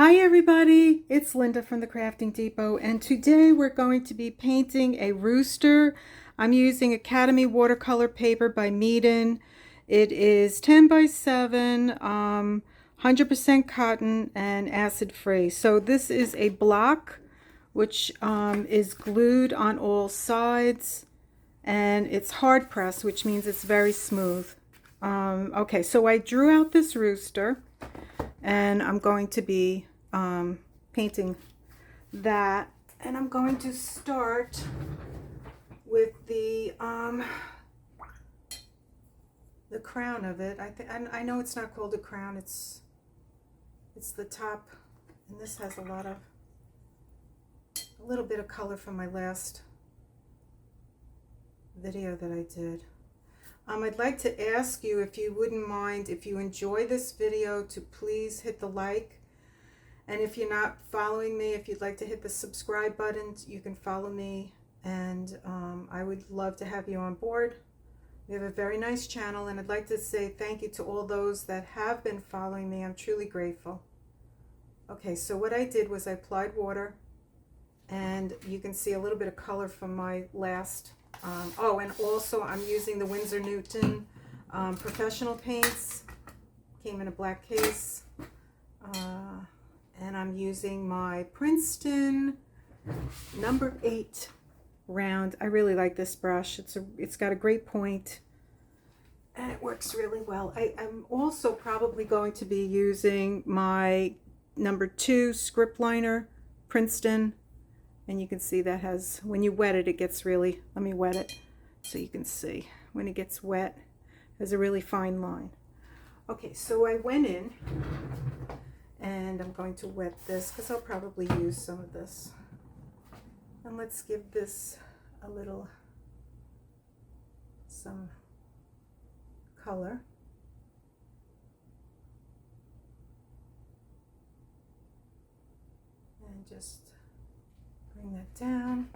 Hi everybody, it's Linda from the Crafting Depot, and today we're going to be painting a rooster. I'm using Academy watercolor paper by Meeden. It is 10 by 7, 100% cotton and acid free. So this is a block which is glued on all sides, and it's hard pressed, which means it's very smooth. Okay, so I drew out this rooster, and I'm going to be painting that, and I'm going to start with the crown of it. I know it's not called a crown, it's the top, and this has a little bit of color from my last video that I did. I'd like to ask you, if you wouldn't mind, if you enjoy this video, to please hit the like. And if you're not following me, if you'd like to hit the subscribe button, you can follow me. And I would love to have you on board. We have a very nice channel, and I'd like to say thank you to all those that have been following me. I'm truly grateful. Okay, so what I did was I applied water, and you can see a little bit of color from my last oh, and also I'm using the Winsor Newton professional paints. Came in a black case. And I'm using my Princeton Number 8 round. I really like this brush. It's got a great point, and it works really well. I'm also probably going to be using my number 2 script liner, Princeton. And you can see that has, when you wet it, it gets really, let me wet it so you can see. When it gets wet, it has a really fine line. Okay, so I went in, and I'm going to wet this because I'll probably use some of this. And let's give this a little, some color. And just bring that down.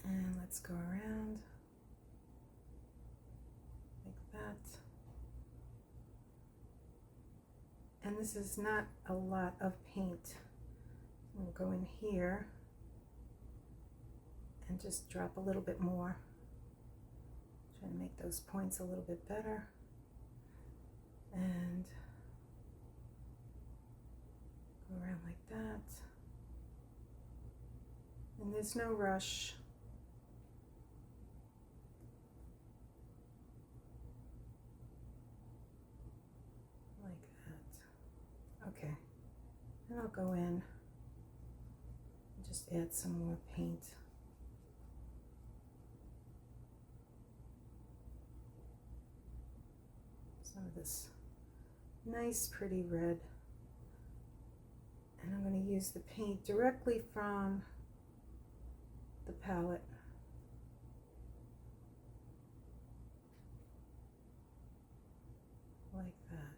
And let's go around like that. And this is not a lot of paint. I'm going to go in here and just drop a little bit more. Try to make those points a little bit better. And go around like that. And there's no rush. Like that. Okay. And I'll go in and just add some more paint. Some of this nice pretty red. And I'm going to use the paint directly from the palette. Like that.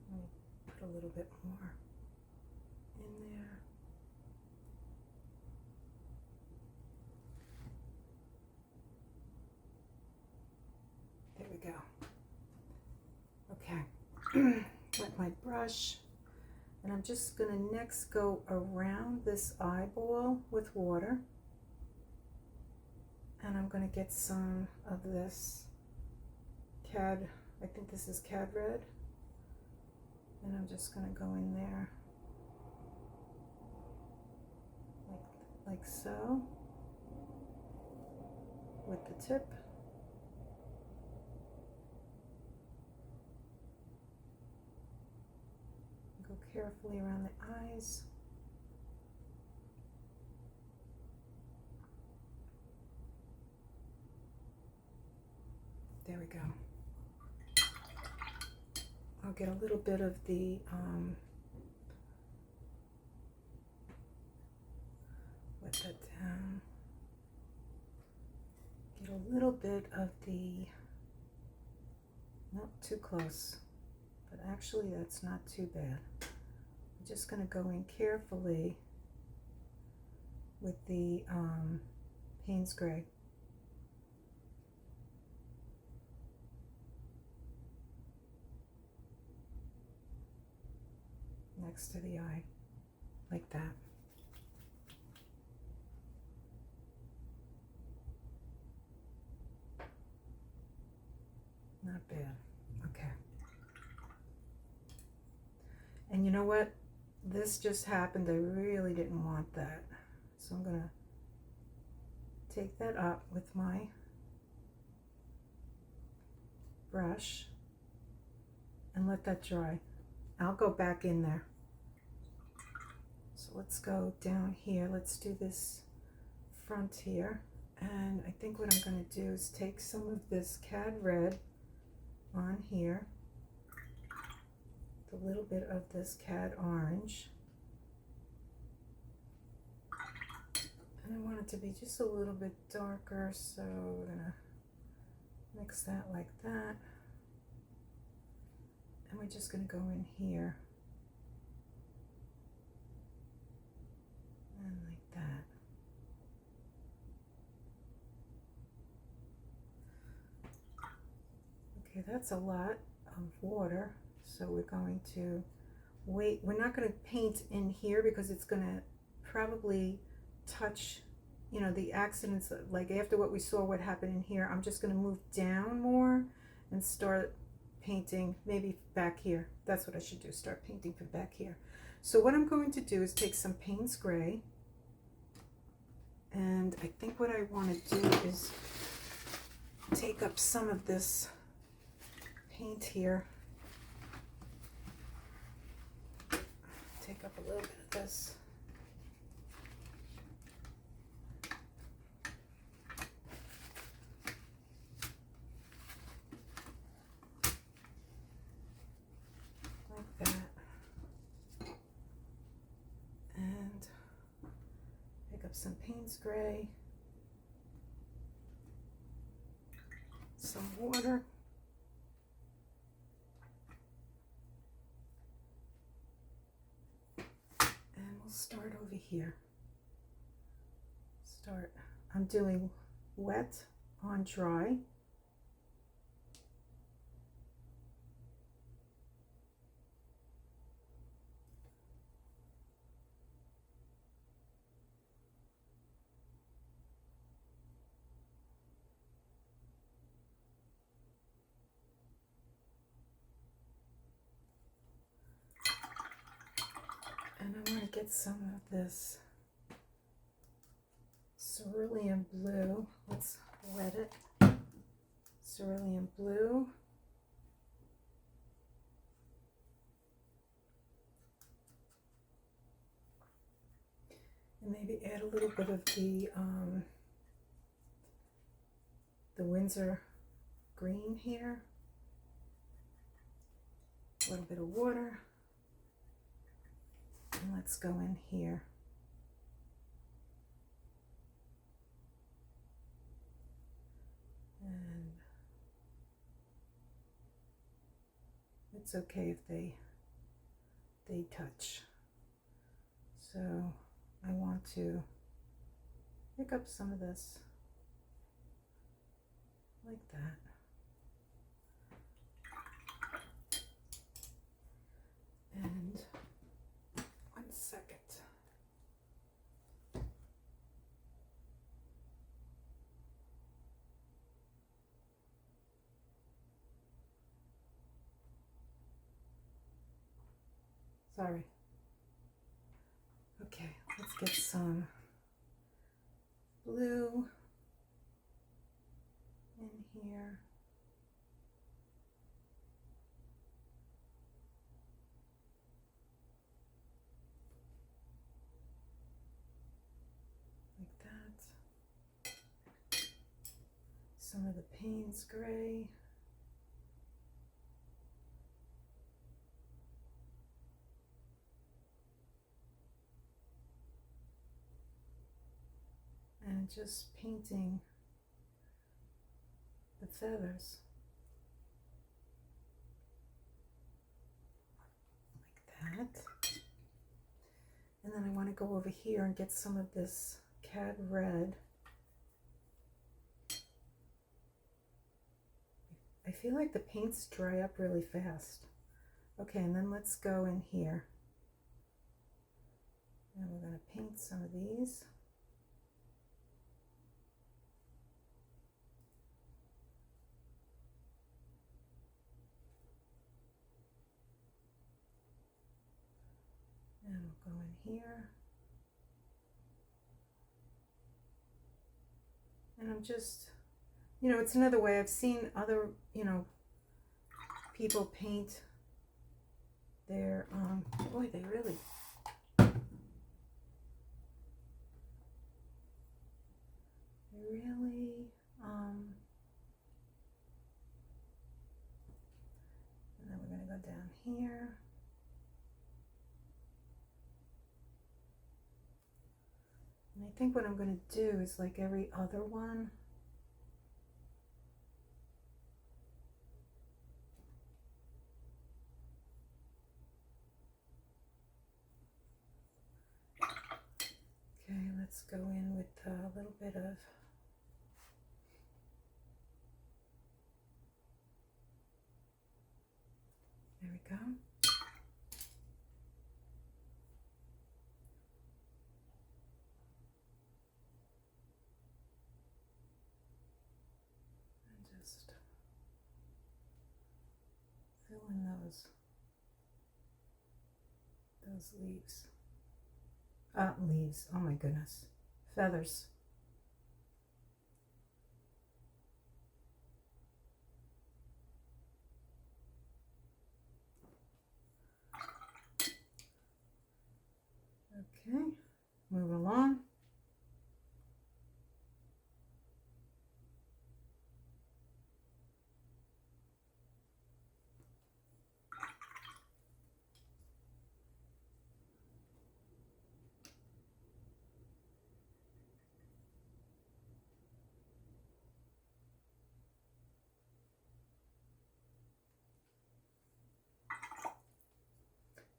Let me put a little bit more in there. There we go. Okay, wet my brush, and I'm just going to next go around this eyeball with water, and I'm going to get some of this cad, I think this is cad red, and I'm just going to go in there like so with the tip. Go carefully around the eyes. There we go. I'll get a little bit of the wet that down. Get a little bit of the, not too close, but actually that's not too bad. just going to go in carefully with the Payne's Gray. Next to the eye, like that. Not bad. Okay. And you know what? This just happened. I really didn't want that. So I'm going to take that up with my brush and let that dry. I'll go back in there. So let's go down here. Let's do this front here. And I think what I'm going to do is take some of this Cad Red on here, a little bit of this Cad Orange, and I want it to be just a little bit darker, so we're going to mix that like that, and we're just going to go in here and like that. Okay, that's a lot of water, so we're going to wait. We're not going to paint in here because it's going to probably touch, you know, the accidents. Like after what we saw, what happened in here, I'm just going to move down more and start painting maybe back here. That's what I should do, start painting from back here. So what I'm going to do is take some Payne's Gray, and I think what I want to do is take up some of this paint here, take up a little bit of this, like that, and pick up some Payne's Gray, some water, start over here. I'm doing wet on dry. And I want to get some of this cerulean blue. Let's wet it. Cerulean blue. And maybe add a little bit of the Winsor green here. A little bit of water. And let's go in here. And it's okay if they touch. So I want to pick up some of this like that. And 1 second. Sorry. Okay, let's get some blue in here. Like that. Some of the Payne's Gray. And just painting the feathers like that. And then I want to go over here and get some of this cad red. I feel like the paints dry up really fast. Okay, and then let's go in here. And we're going to paint some of these. And we'll go in here. And I'm just, you know, it's another way. I've seen other, you know, people paint their, boy, they really, and then we're going to go down here. And I think what I'm going to do is like every other one. Okay, let's go in with a little bit of there we go. And just fill in those leaves. Leaves, oh my goodness. Feathers. Okay, move along.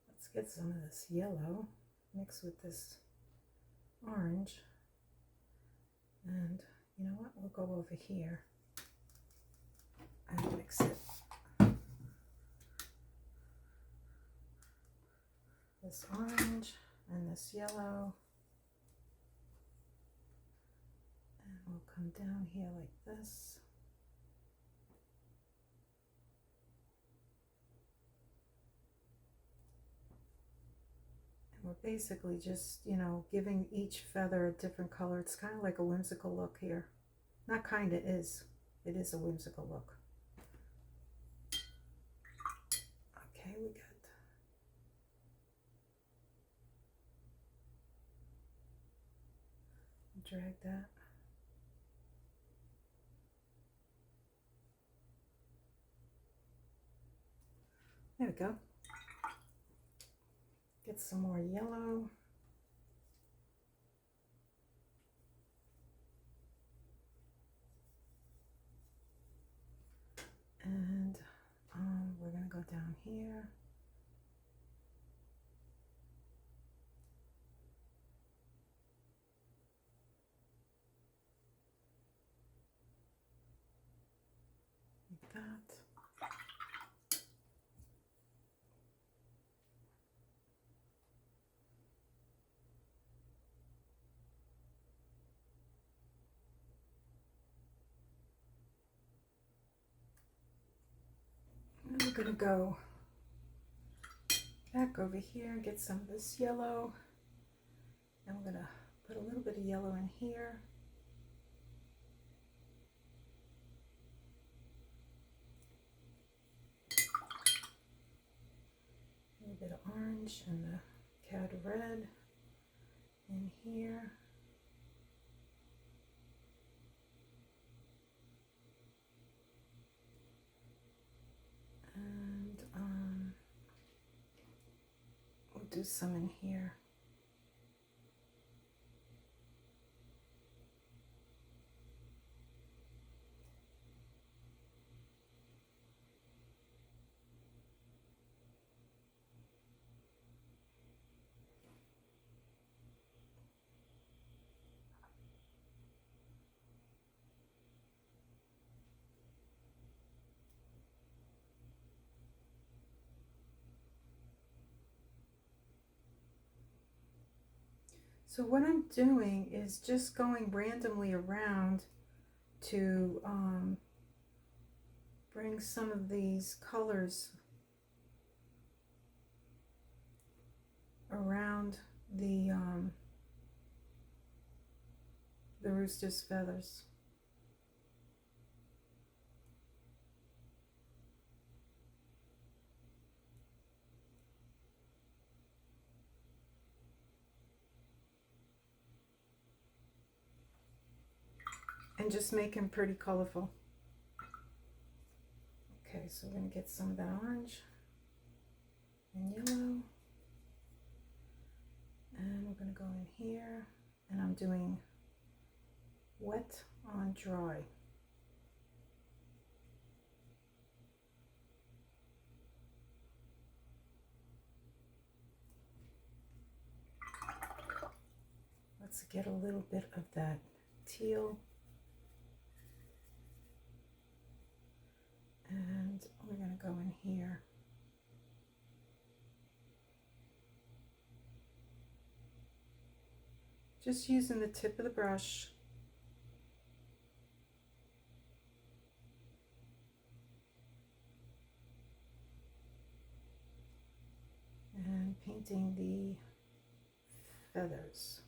Let's get some of this yellow mixed with this orange. And you know what? We'll go over here and mix it. This orange and this yellow. And we'll come down here like this. And we're basically just, you know, giving each feather a different color. It's kind of like a whimsical look here. Not kind, it is. It is a whimsical look. Okay, we got drag that. There we go. Get some more yellow. And we're going to go down here. Like that. And we're going to go back over here and get some of this yellow. And we're going to put a little bit of yellow in here. A little bit of orange and the cad red in here. And we'll do some in here. So what I'm doing is just going randomly around to bring some of these colors around the rooster's feathers. And just make them pretty colorful. Okay, so we're going to get some of that orange and yellow. And we're going to go in here, and I'm doing wet on dry. Let's get a little bit of that teal. And we're going to go in here. Just using the tip of the brush. And painting the feathers.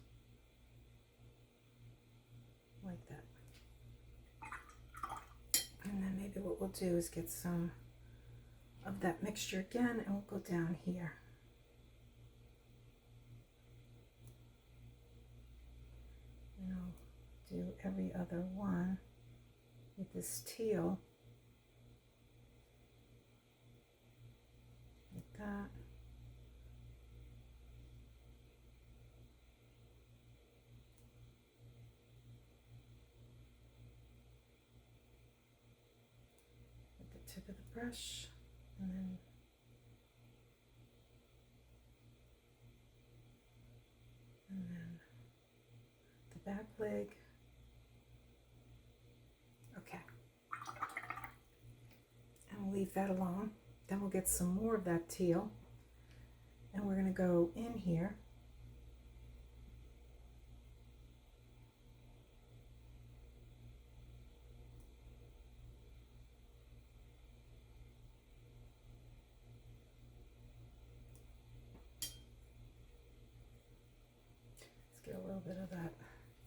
Like that. And then maybe what we'll do is get some of that mixture again, and we'll go down here. And I'll do every other one with this teal. Like that. Tip of the brush, and then the back leg. Okay, and we'll leave that alone. Then we'll get some more of that teal, and we're going to go in here. Get a little bit of that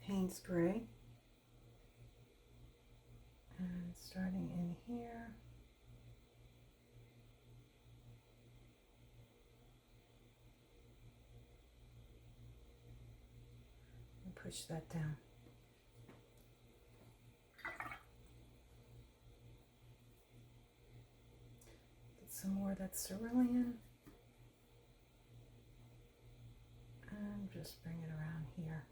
Payne's gray, and starting in here, and push that down. Get some more of that cerulean. And just bring it around here.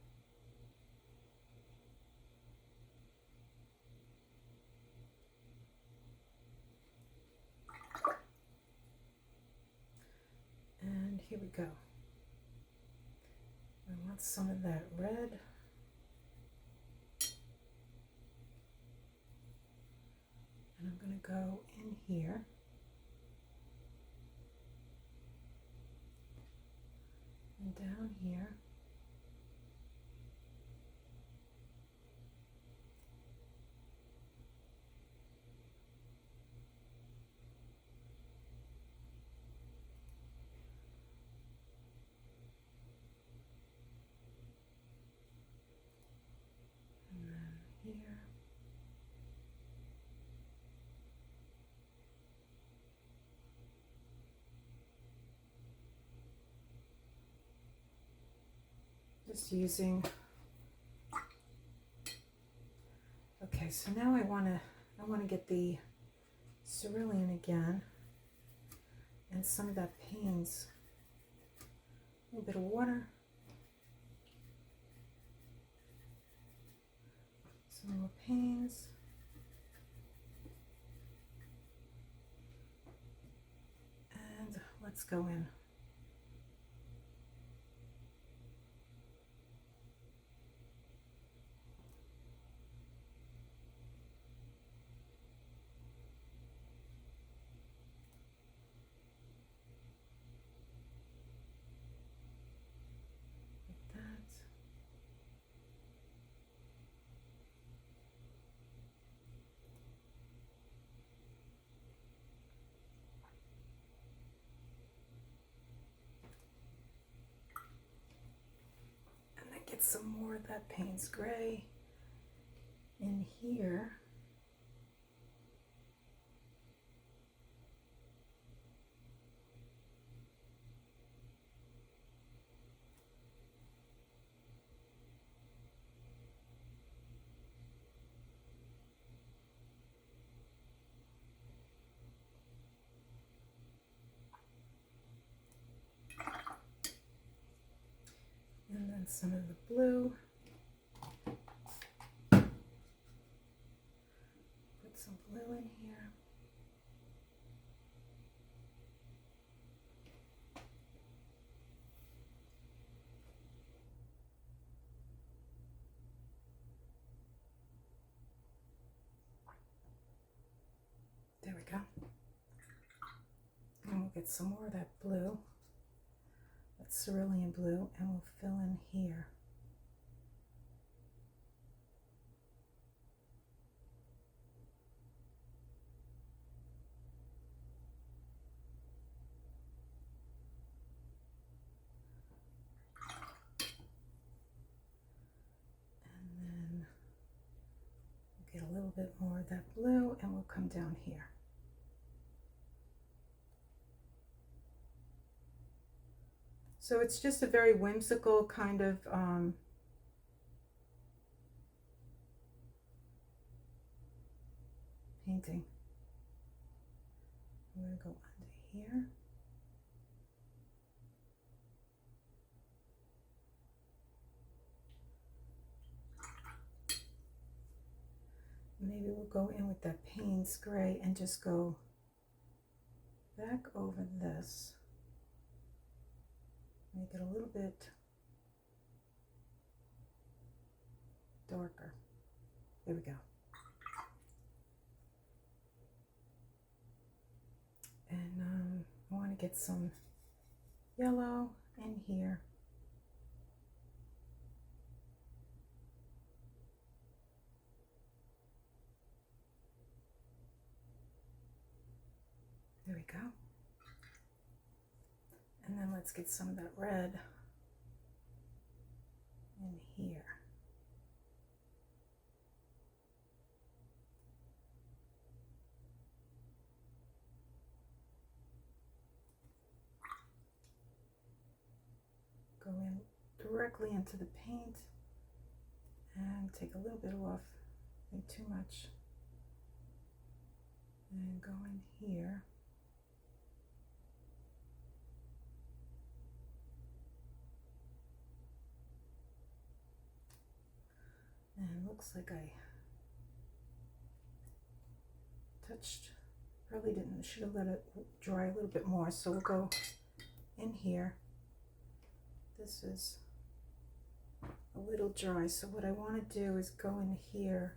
And here we go. I want some of that red. And I'm going to go in here. And down here. And then here. Just using. Okay, so now I want to get the cerulean again, and some of that Payne's. A little bit of water. Some more Payne's. And let's go in. Like that. get some more of that Payne's Gray in here. And then some of the blue. Put some blue in here. There we go. And we'll get some more of that blue. That cerulean blue, and we'll fill in here. And then we'll get a little bit more of that blue, and we'll come down here. So it's just a very whimsical kind of painting. I'm going to go under here. Maybe we'll go in with that Payne's Gray and just go back over this. Make it a little bit darker. There we go. And I want to get some yellow in here. There we go. And then let's get some of that red in here. Go in directly into the paint and take a little bit off, not too much. And go in here. And it looks like I touched, probably didn't, should have let it dry a little bit more. So we'll go in here. This is a little dry. So what I want to do is go in here.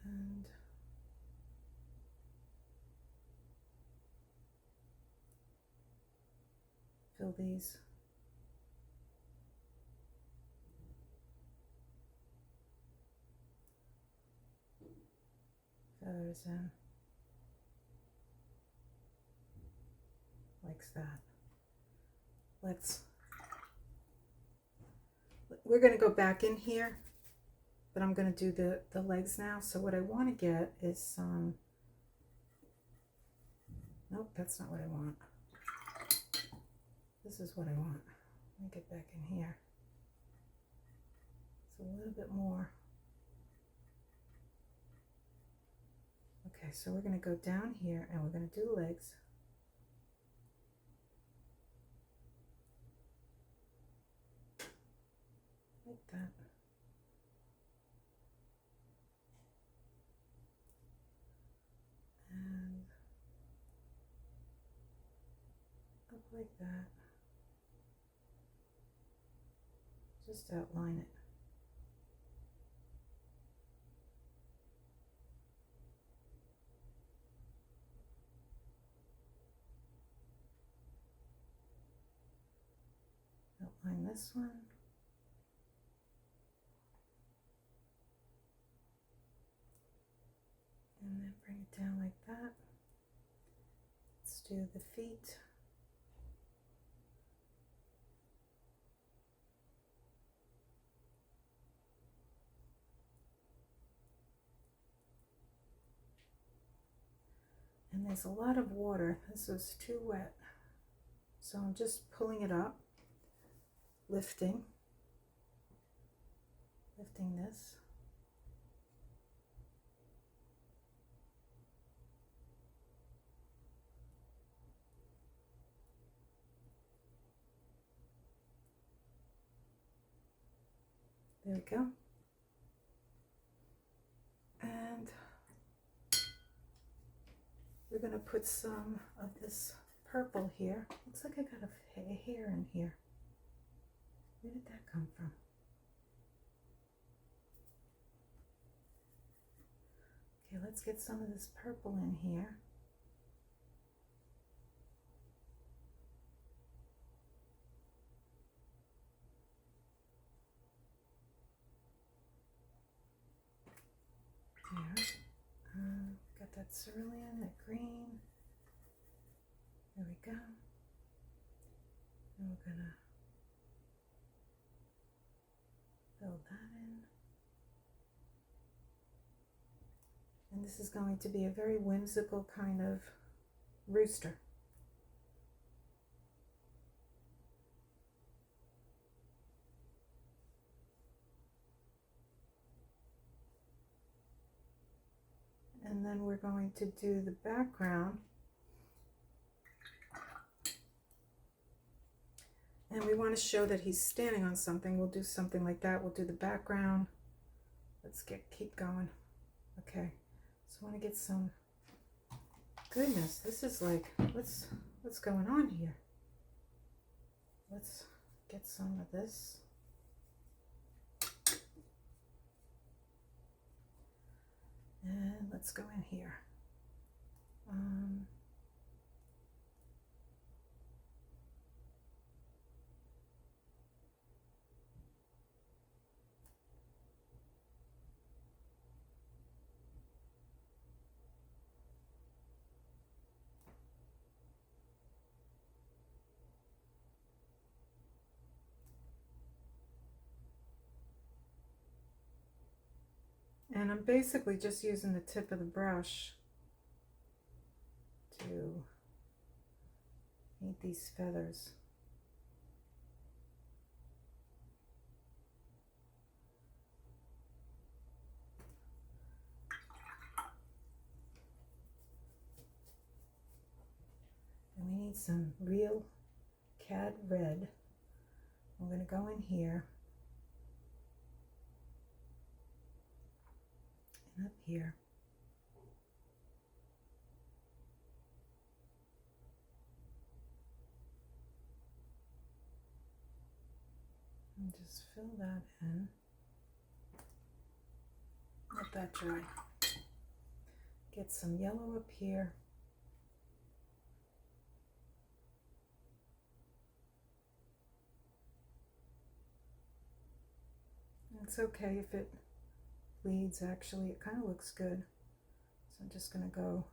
And fill these feathers in like that. We're going to go back in here, but I'm going to do the legs now. So what I want to get is some, nope, that's not what I want. This is what I want. Let me get back in here. It's a little bit more. Okay, so we're going to go down here and we're going to do legs. Like that. And up like that. Just outline it. Outline this one. And then bring it down like that. Let's do the feet. there's a lot of water. This is too wet. So I'm just pulling it up, lifting this. There we go. And we're going to put some of this purple here. Looks like I got a hair in here. Where did that come from? Okay, let's get some of this purple in here. There. Got that cerulean, that green. There we go. And we're gonna fill that in. And this is going to be a very whimsical kind of rooster. And then we're going to do the background. And we want to show that he's standing on something. We'll do something like that. We'll do the background. Let's keep going. Okay. So I want to get some, goodness, this is like, what's going on here? Let's get some of this. And let's go in here. And I'm basically just using the tip of the brush to paint these feathers. And we need some real cad red. I'm going to go in here and up here. And just fill that in. Let that dry. Get some yellow up here. It's okay if it bleeds, actually. It kind of looks good. So I'm just going to go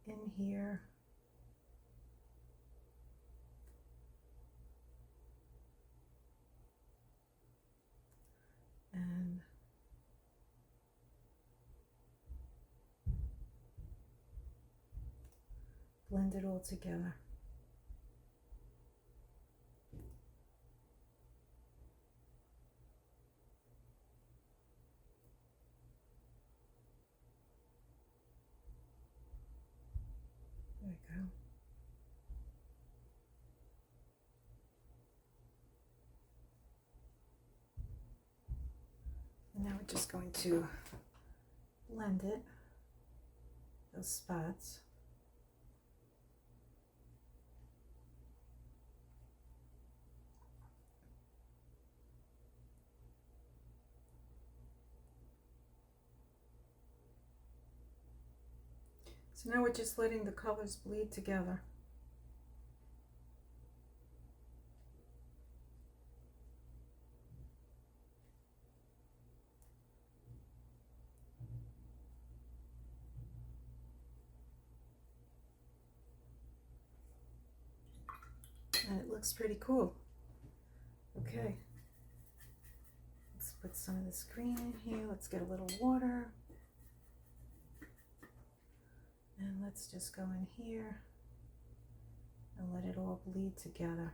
in here. And blend it all together. There we go. And now we're just going to blend it, those spots. So now we're just letting the colors bleed together. And it looks pretty cool. Okay. Let's put some of this green in here. Let's get a little water. And let's just go in here and let it all bleed together.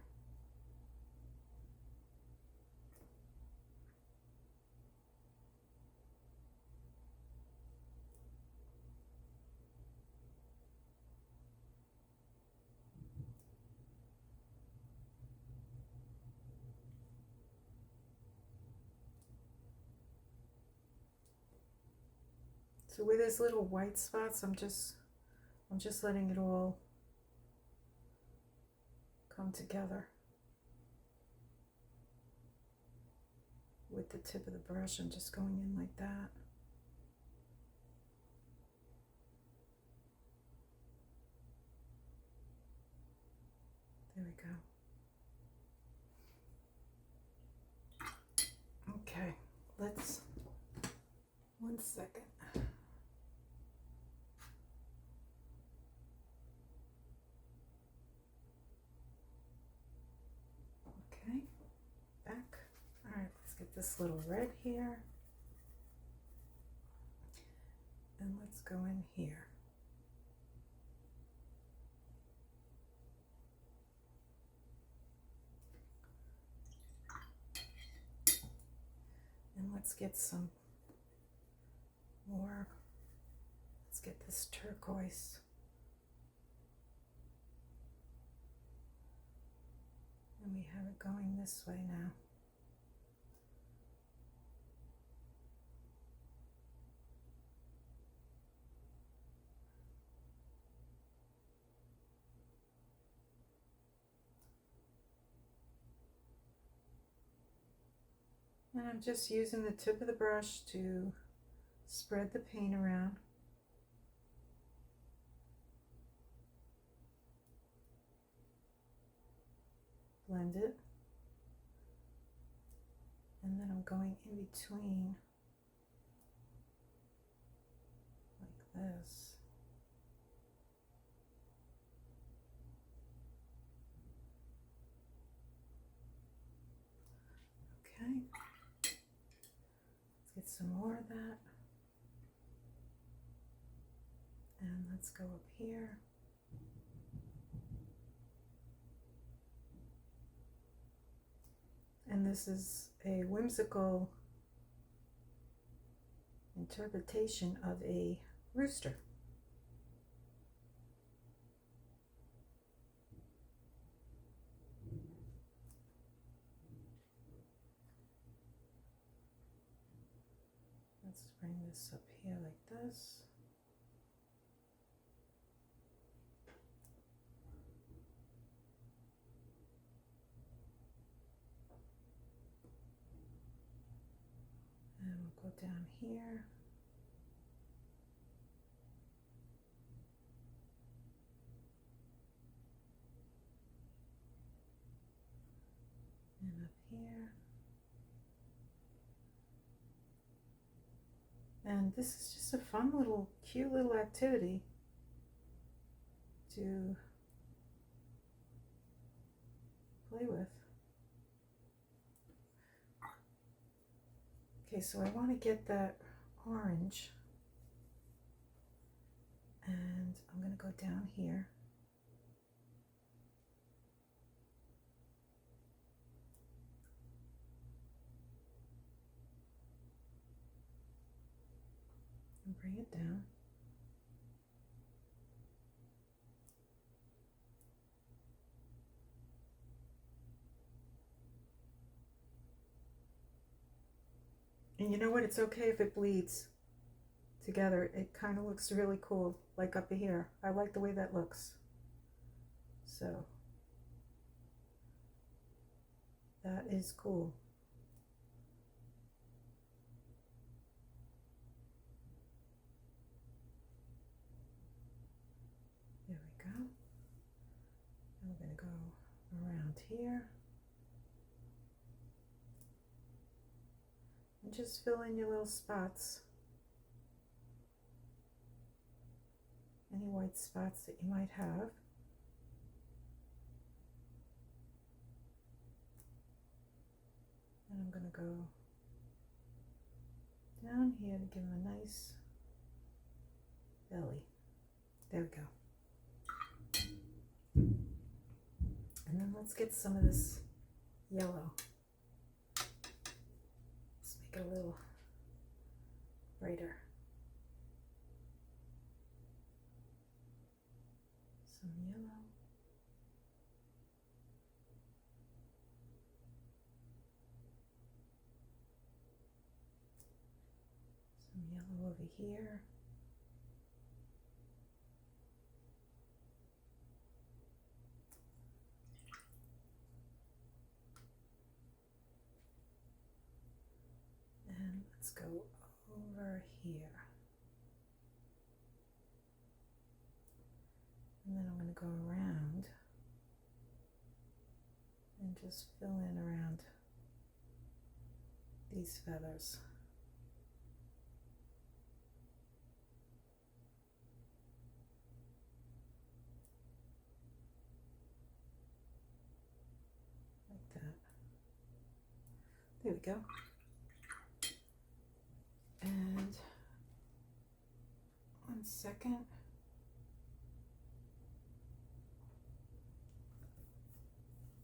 So where there's little white spots, I'm just letting it all come together with the tip of the brush. I'm just going in like that. There we go. Okay, let's, 1 second. Okay, back. All right, let's get this little red here. And let's go in here. And let's get some more. Let's get this turquoise. And we have it going this way now. And I'm just using the tip of the brush to spread the paint around. Blend it. And then I'm going in between like this. Okay. Let's get some more of that. And let's go up here. And this is a whimsical interpretation of a rooster. Let's bring this up here like this. And we'll go down here. And up here. And this is just a fun little, cute little activity to play with. Okay, so I want to get that orange, and I'm going to go down here. And bring it down. And you know what? It's okay if it bleeds together. It kind of looks really cool, like up here. I like the way that looks. So that is cool. There we go. And we're going to go around here. And just fill in your little spots. Any white spots that you might have. And I'm going to go down here to give him a nice belly. There we go. And then let's get some of this yellow. Let's make it a little brighter. Some yellow. Some yellow over here. And let's go over here. And then I'm going to go around and just fill in around these feathers. Like that. There we go. And 1 second.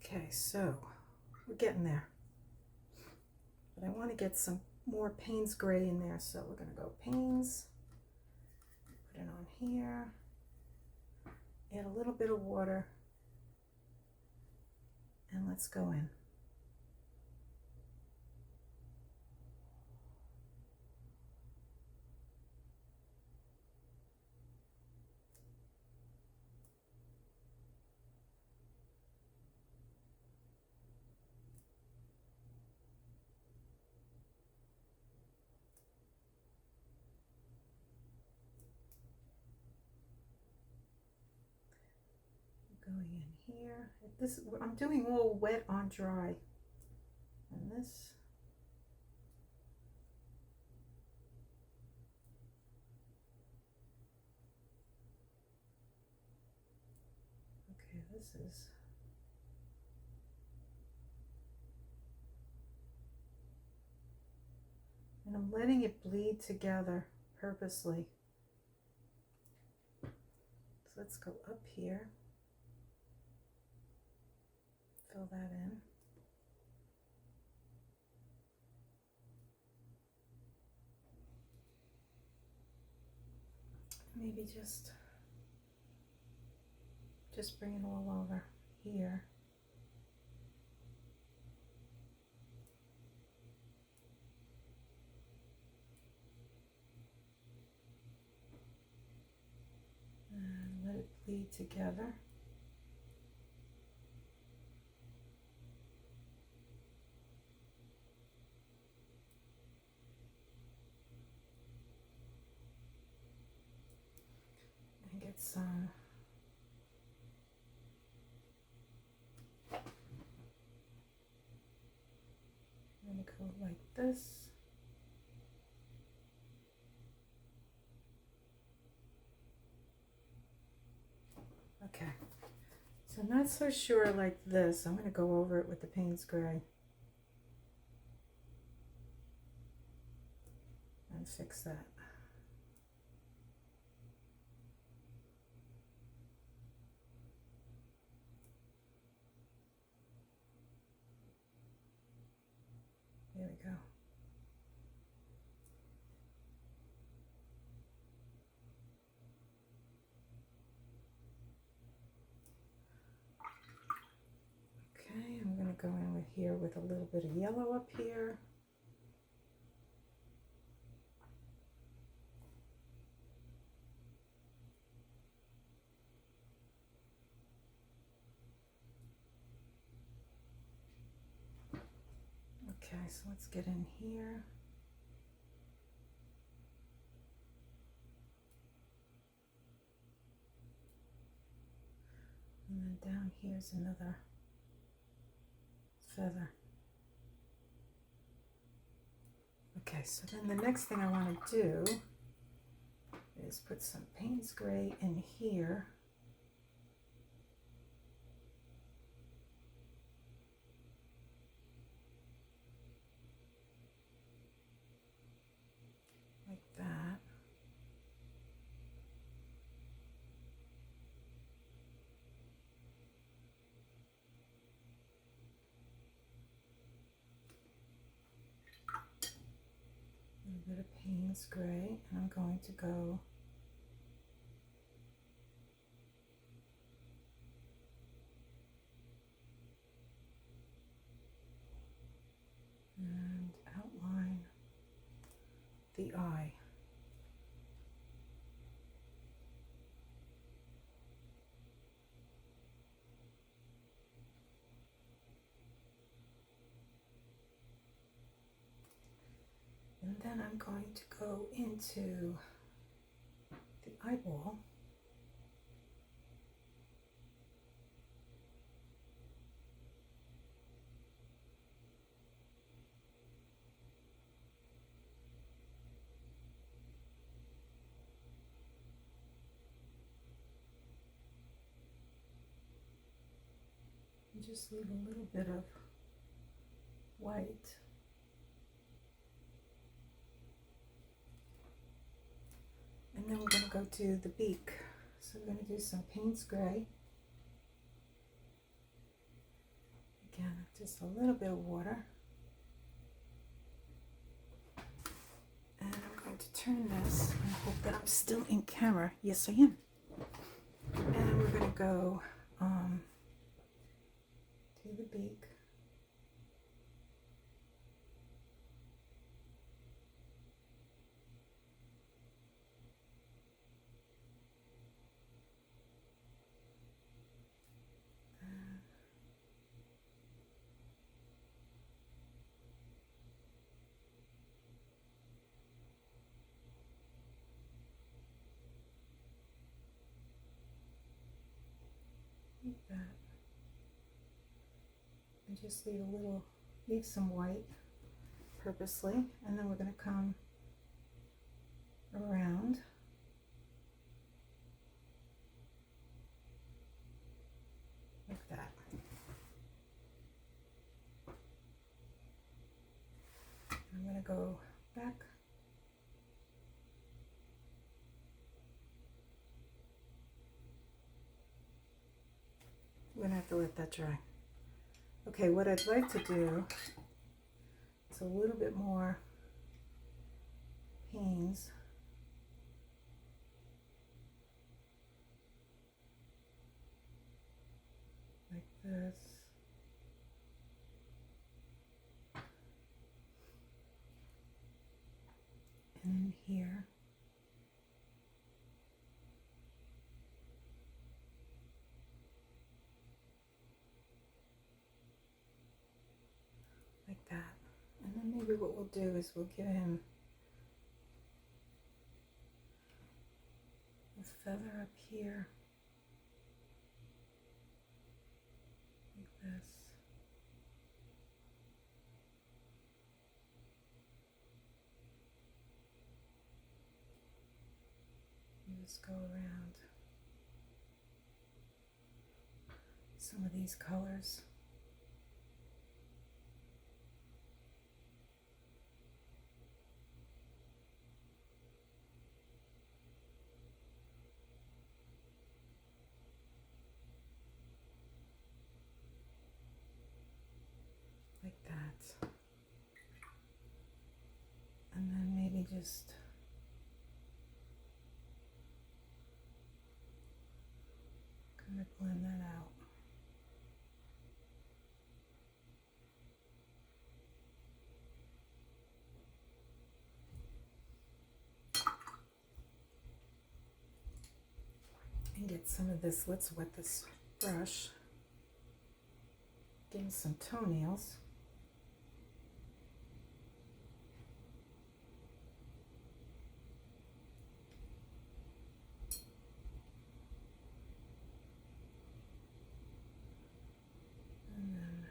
Okay, so we're getting there. But I want to get some more Payne's gray in there, so we're going to go Payne's, put it on here, add a little bit of water, and let's go in. Going in here. This I'm doing all wet on dry. And this. Okay, this is. And I'm letting it bleed together purposely. So let's go up here. Fill that in. Maybe just bring it all over here. And let it bleed together. Get some I'm going to go like this. Okay, so not so sure like this. I'm going to go over it with the Payne's gray and fix that. There we go. Okay, I'm going to go in with here with a little bit of yellow up here. Okay, so let's get in here. And then down here's another feather. Okay, so then the next thing I want to do is put some Payne's gray in here. Like that. bit of Payne's gray, and I'm going to go and outline the eye. And then I'm going to go into the eyeball. And just leave a little bit of white. And then we're going to go to the beak. So we're going to do some Payne's gray. Again, just a little bit of water. And I'm going to turn this and hope that I'm still in camera. Yes, I am. And we're going to go to the beak. Like that. And just leave some white purposely, and then we're going to come around like that. I'm going to go back. We're going to have to let that dry. Okay, what I'd like to do is a little bit more Payne's. Like this. And in here. Like that. And then maybe what we'll do is we'll give him a feather up here. Like this. And just go around some of these colors. Like that. And then maybe just kind of blend that out. And get some of this, let's wet this brush. Give him some toenails. And then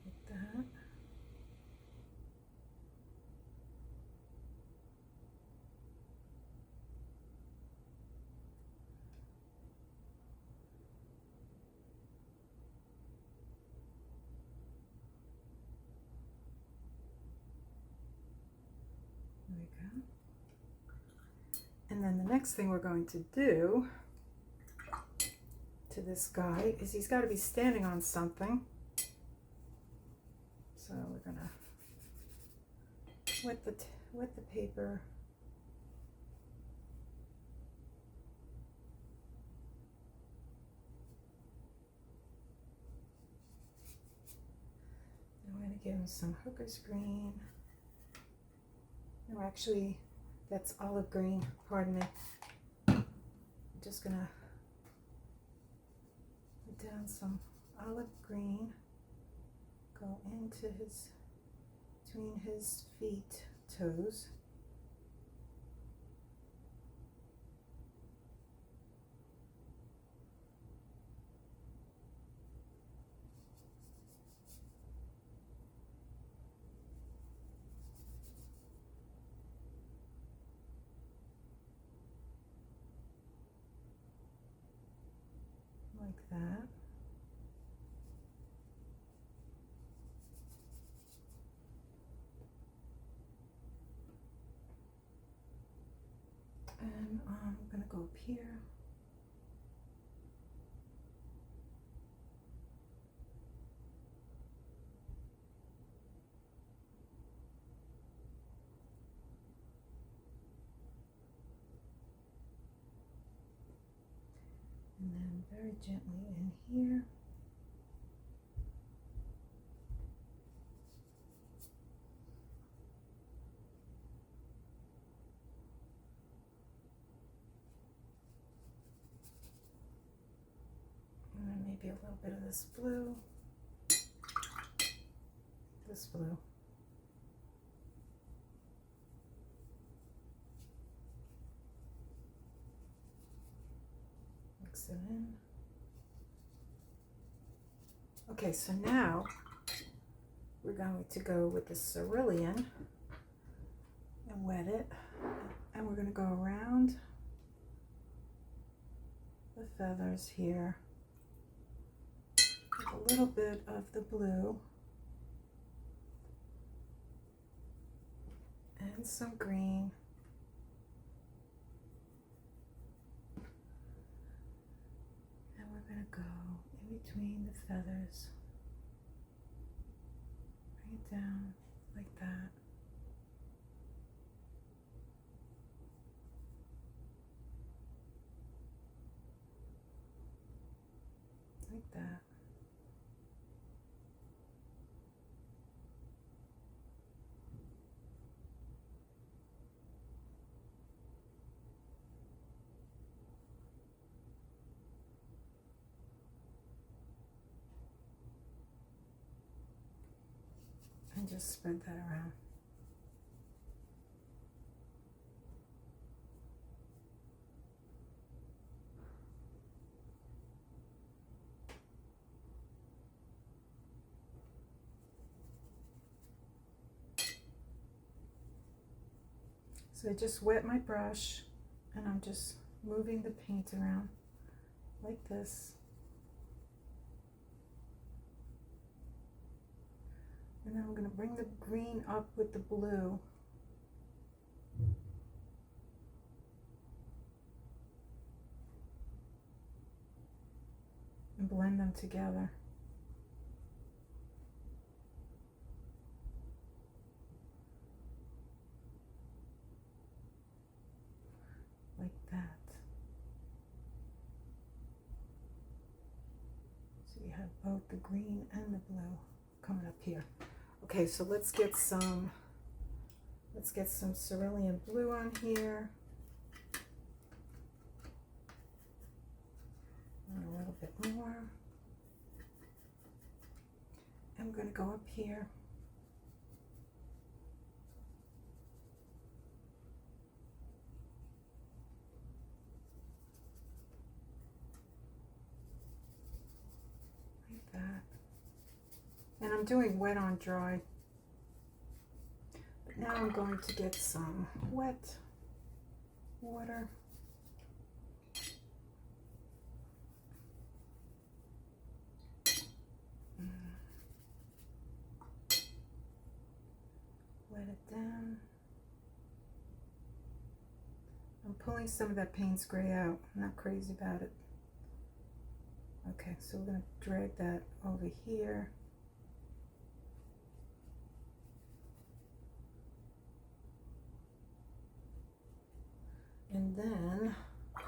like that. There we go. And then the next thing we're going to do to this guy is he's got to be standing on something. So we're gonna wet the paper. I'm going to give him some hooker's green. No, actually, that's olive green, pardon me. I'm just going to put down some olive green, go into between his feet, toes. Like that. And I'm going to go up here. And then very gently in here. And then maybe a little bit of this blue. This blue. Mix it in. Okay, so now we're going to go with the cerulean and wet it. And we're going to go around the feathers here with a little bit of the blue and some green. And we're going to go in between the feathers. Bring it down like that. Like that. And just spread that around. So I just wet my brush and I'm just moving the paint around like this. And then we're going to bring the green up with the blue. And blend them together. Like that. So you have both the green and the blue coming up here. Okay, so let's get some cerulean blue on here. And a little bit more. I'm going to go up here. Like that. And I'm doing wet on dry. But now I'm going to get some wet water. Wet it down. I'm pulling some of that Payne's gray out. I'm not crazy about it. Okay, so we're going to drag that over here. And then I'll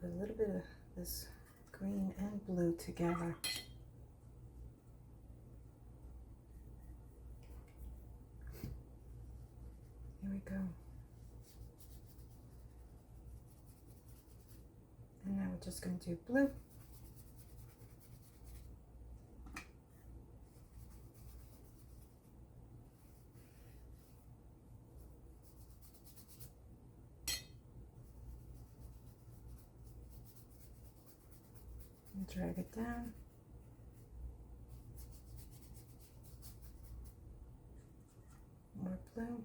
put a little bit of this green and blue together. Here we go. And now we're just going to do blue. And drag it down. More blue.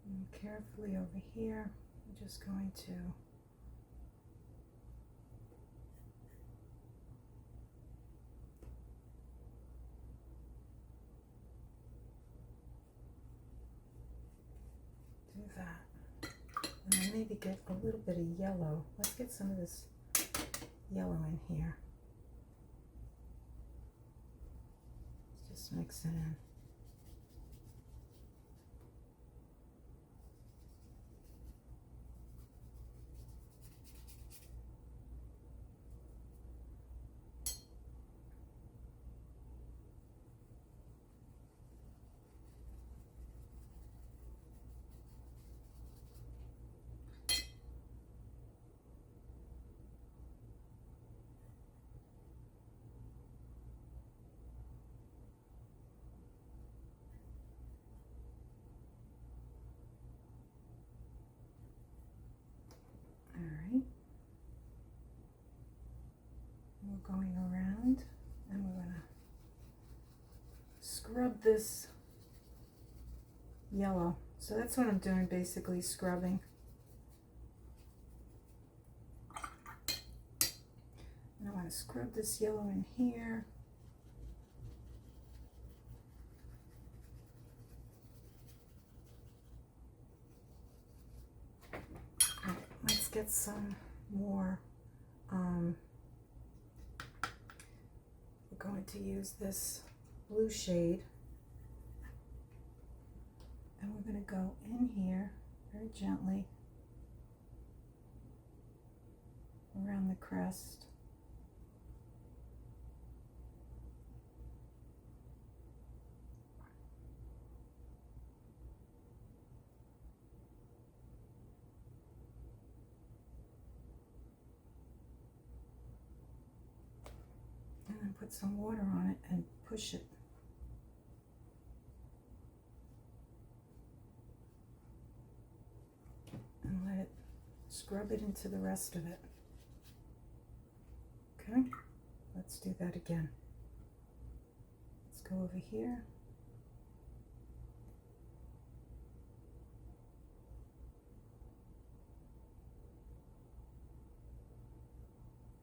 And carefully over here, I'm just going to do that. And then maybe get a little bit of yellow. Let's get some of this yellow in here. Let's just mix it in. Alright, we're going around and we're going to scrub this yellow. So that's what I'm doing, basically scrubbing. And I want to scrub this yellow in here. Let's get some more. We're going to use this blue shade, and we're going to go in here very gently around the crest. And put some water on it and push it. And let it scrub it into the rest of it. Okay, let's do that again. Let's go over here.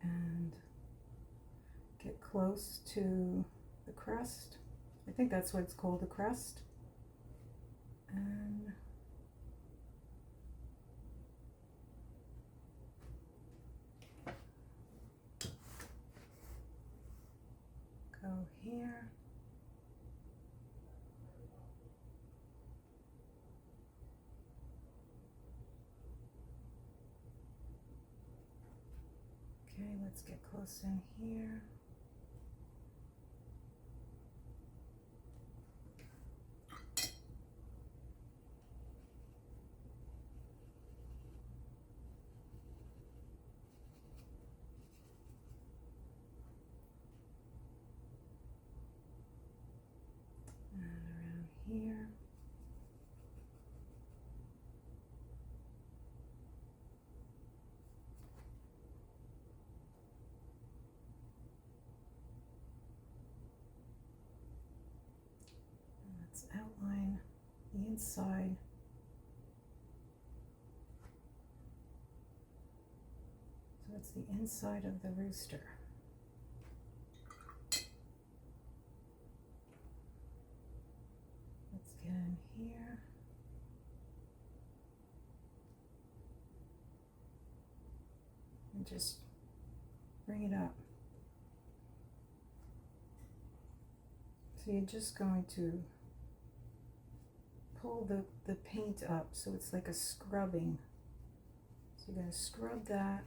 And get close to the crest. I think that's what it's called, the crest. And go here. Okay, let's get close in here. Here. And let's outline the inside. So it's the inside of the rooster. Get in here. And just bring it up. So you're just going to pull the paint up so it's like a scrubbing. So you're going to scrub that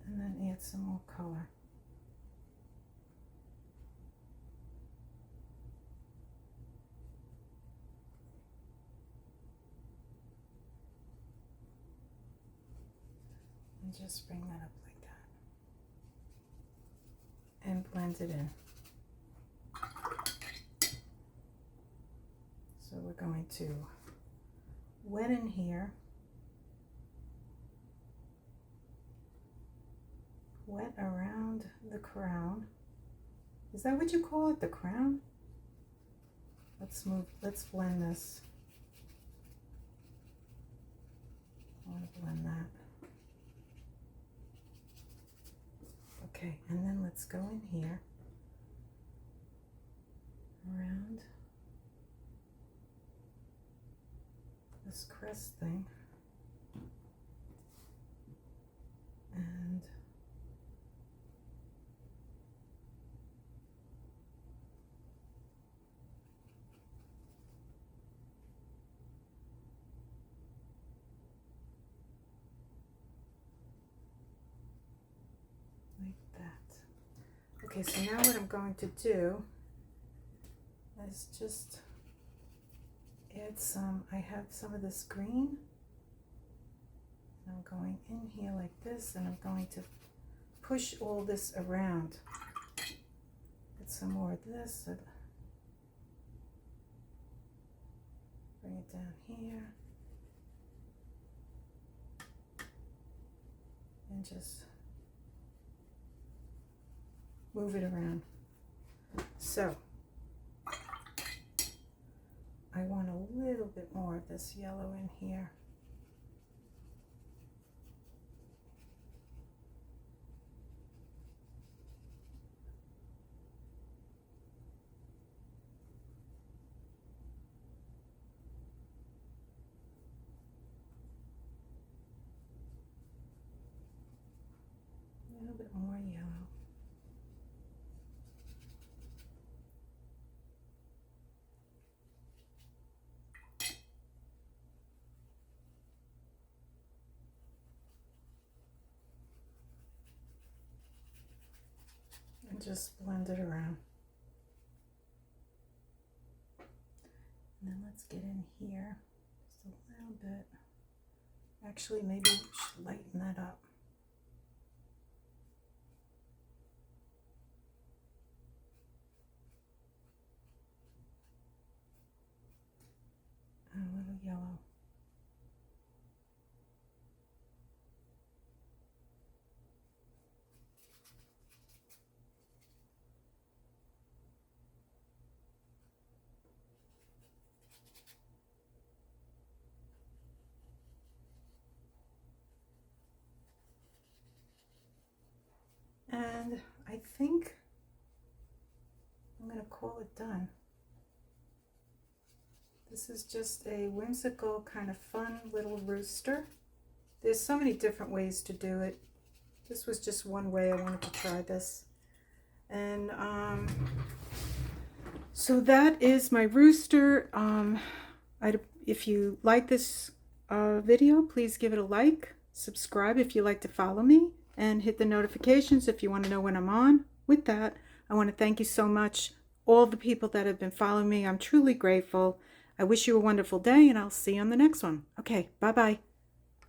and then add some more color. And just bring that up like that. And blend it in. So we're going to wet in here. Wet around the crown. Is that what you call it, the crown? Let's blend this. I want to blend that. Okay, and then let's go in here, around this crest thing, and like that. Okay, so now what I'm going to do is just add some, I have some of this green, and I'm going in here like this, and I'm going to push all this around. Get some more of this, bring it down here, and just move it around. So I want a little bit more of this yellow in here. A little bit more yellow. And just blend it around. And then let's get in here just a little bit. Actually, maybe we should lighten that up. And a little yellow. And I think I'm going to call it done. This is just a whimsical, kind of fun little rooster. There's so many different ways to do it. This was just one way I wanted to try this. And so that is my rooster. If you like this video, please give it a like. Subscribe if you like to follow me. And hit the notifications if you want to know when I'm on. With that, I want to thank you so much, all the people that have been following me. I'm truly grateful. I wish you a wonderful day, and I'll see you on the next one. Okay, bye-bye.